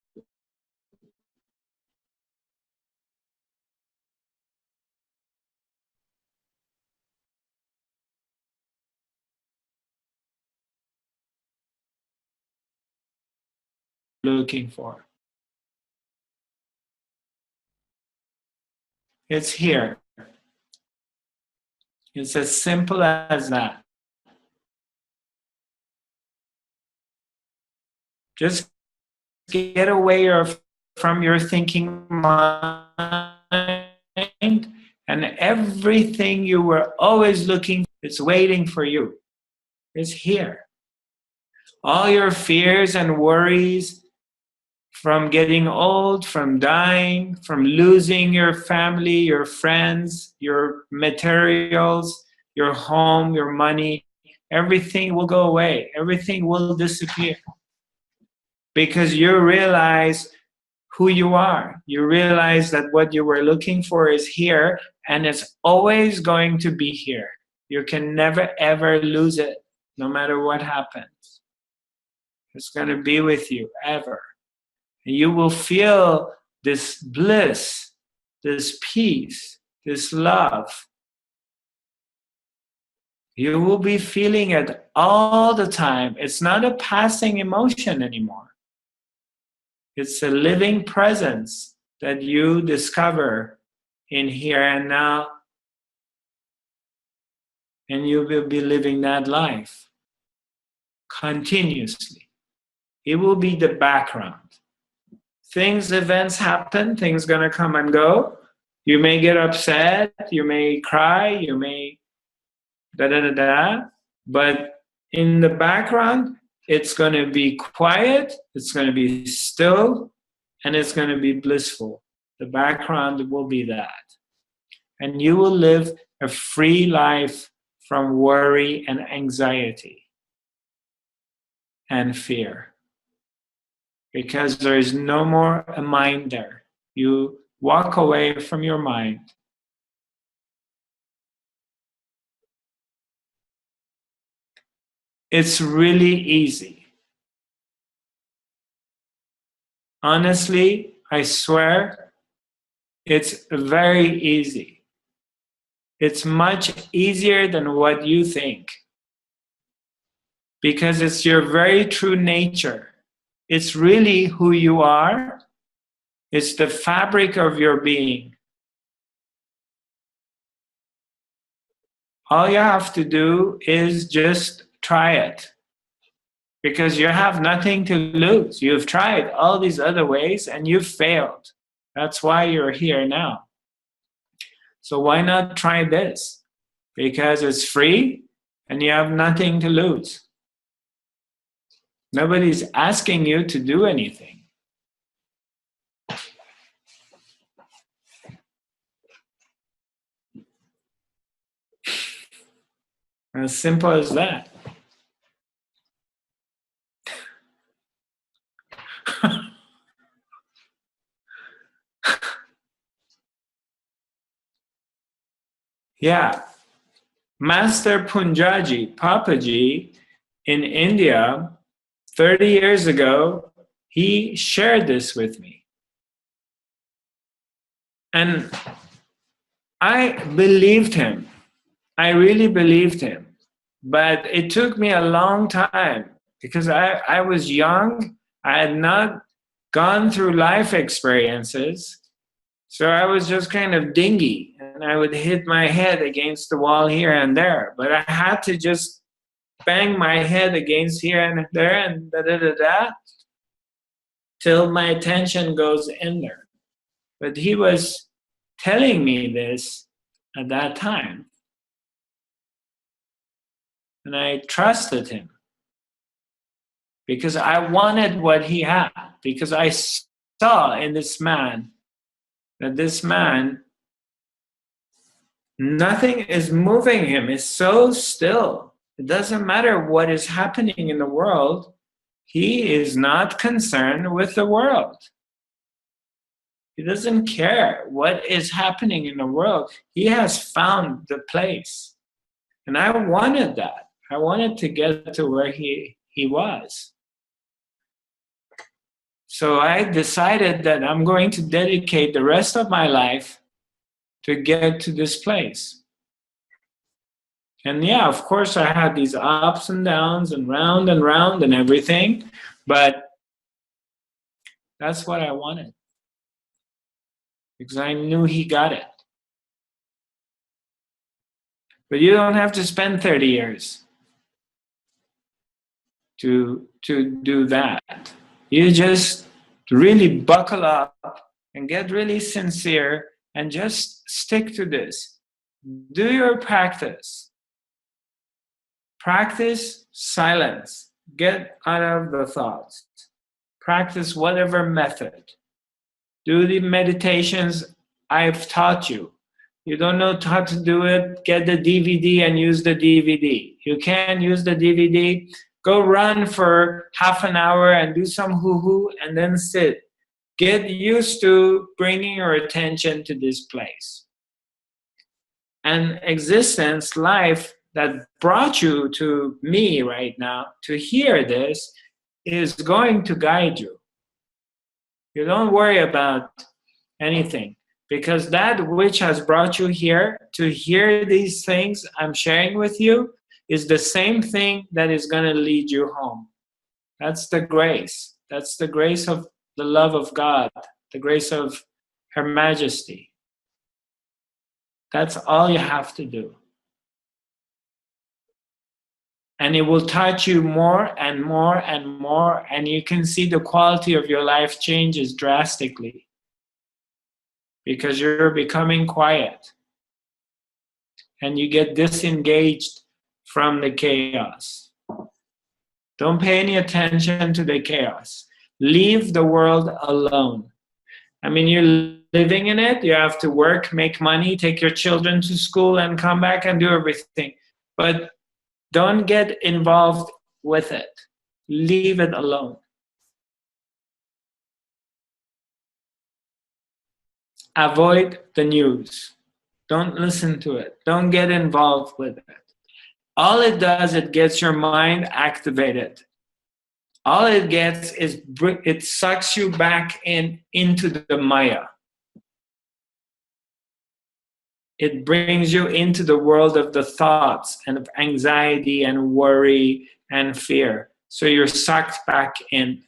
Looking for. It's here. It's as simple as that. Just get away from your thinking mind, and everything you were always looking for, it's waiting for you. It's here. All your fears and worries from getting old, from dying, from losing your family, your friends, your materials, your home, your money, everything will go away. Everything will disappear. Because you realize who you are. You realize that what you were looking for is here, and it's always going to be here. You can never, ever lose it. no matter what happens. It's going to be with you ever. And you will feel this bliss, this peace, this love. You will be feeling it all the time. It's not a passing emotion anymore. It's a living presence that you discover in here and now. And you will be living that life continuously. It will be the background. Events happen, things gonna come and go. You may get upset, you may cry, you may da-da-da-da, but in the background, it's gonna be quiet, it's gonna be still, and it's gonna be blissful. The background will be that. And you will live a free life from worry and anxiety and fear. Because there is no more a mind there. You walk away from your mind. It's really easy. Honestly, I swear, it's very easy. It's much easier than what you think. Because it's your very true nature. It's really who you are. It's the fabric of your being. All you have to do is just try it. Because you have nothing to lose. You've tried all these other ways and you've failed. That's why you're here now. So why not try this? Because it's free and you have nothing to lose. Nobody's asking you to do anything. As simple as that. Yeah. Master Punjaji, Papaji, in India, 30 years ago, he shared this with me. And I believed him. I really believed him. But it took me a long time because I was young. I had not gone through life experiences. So I was just kind of dingy and I would hit my head against the wall here and there. But I had to just bang my head against here and there and da-da-da-da till my attention goes in there. But he was telling me this at that time. And I trusted him because I wanted what he had, because I saw in this man that this man, nothing is moving him. It's so still. It doesn't matter what is happening in the world. He is not concerned with the world. He doesn't care what is happening in the world. He has found the place. And I wanted that. I wanted to get to where he was. So I decided that I'm going to dedicate the rest of my life to get to this place. And yeah, of course, I had these ups and downs and round and everything, but that's what I wanted. Because I knew he got it. But you don't have to spend 30 years to do that. You just really buckle up and get really sincere and just stick to this. Do your practice. Practice silence. Get out of the thoughts. Practice whatever method. Do the meditations I've taught you. You don't know how to do it, get the DVD and use the DVD. You can't use the DVD, go run for half an hour and do some hoo-hoo and then sit. Get used to bringing your attention to this place. And existence, life, that brought you to me right now to hear this is going to guide you. You don't worry about anything, because that which has brought you here to hear these things I'm sharing with you is the same thing that is going to lead you home. That's the grace. That's the grace of the love of God, the grace of Her Majesty. That's all you have to do. And it will touch you more and more and more, and you can see the quality of your life changes drastically because you're becoming quiet and you get disengaged from the chaos. Don't pay any attention to the chaos. Leave the world alone. I mean, you're living in it, you have to work, make money, take your children to school and come back and do everything. But don't get involved with it. Leave it alone. Avoid the news. Don't listen to it. Don't get involved with it. All it does, it gets your mind activated. All it gets is it sucks you back into the Maya. It brings you into the world of the thoughts and of anxiety and worry and fear. So you're sucked back in.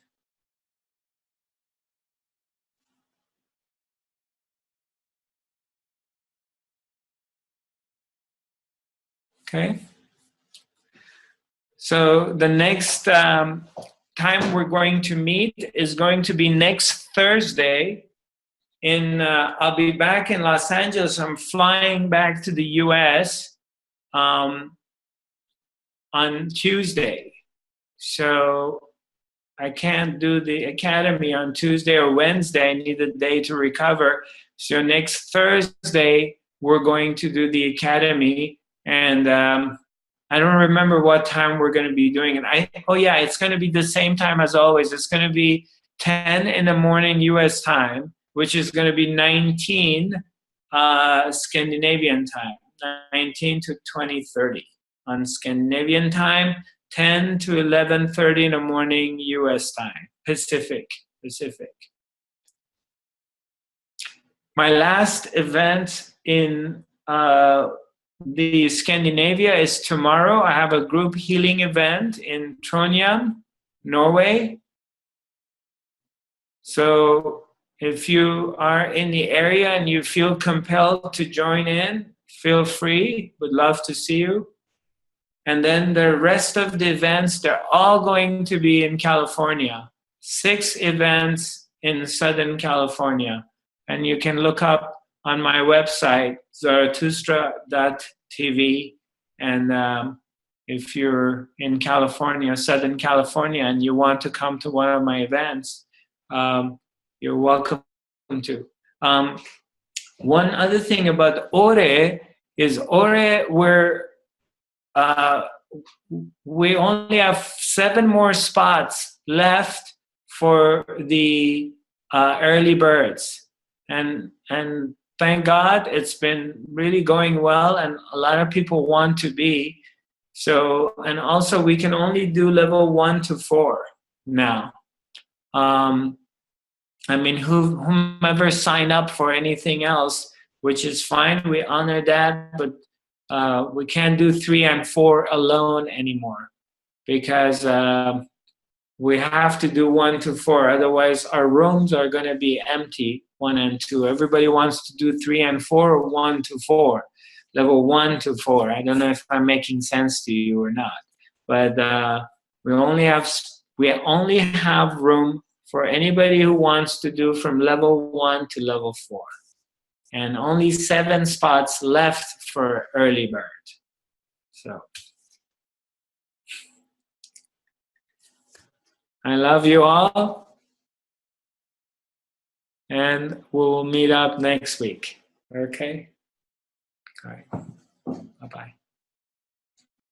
Okay? So the next time we're going to meet is going to be next Thursday. I'll be back in Los Angeles. I'm flying back to the US on Tuesday. So I can't do the academy on Tuesday or Wednesday. I need a day to recover. So next Thursday, we're going to do the academy. And I don't remember what time we're going to be doing it. Oh yeah, it's going to be the same time as always. It's going to be 10 in the morning US time, which is going to be 19 Scandinavian time, 19 to 20:30 on Scandinavian time, 10 to 11:30 in the morning US time, Pacific. My last event in the Scandinavia is tomorrow. I have a group healing event in Trondheim, Norway. So if you are in the area and you feel compelled to join in, feel free. Would love to see you. And then the rest of the events, they're all going to be in California. 6 events in Southern California. And you can look up on my website, Zarathustra.tv. And if you're in California, Southern California, and you want to come to one of my events, you're welcome to. One other thing about Ore is we only have 7 more spots left for the early birds. And thank God it's been really going well, and a lot of people want to be. So, and also we can only do level 1 to 4 now. I mean, whomever signed up for anything else, which is fine, we honor that, but we can't do 3 and 4 alone anymore, because we have to do 1 to 4. Otherwise, our rooms are going to be empty, 1 and 2. Everybody wants to do 3 and 4 or 1 to 4, level 1 to 4. I don't know if I'm making sense to you or not, but we only have room for anybody who wants to do from level 1 to level 4. And only 7 spots left for early bird. So I love you all, and we'll meet up next week. Okay? All right. Bye-bye.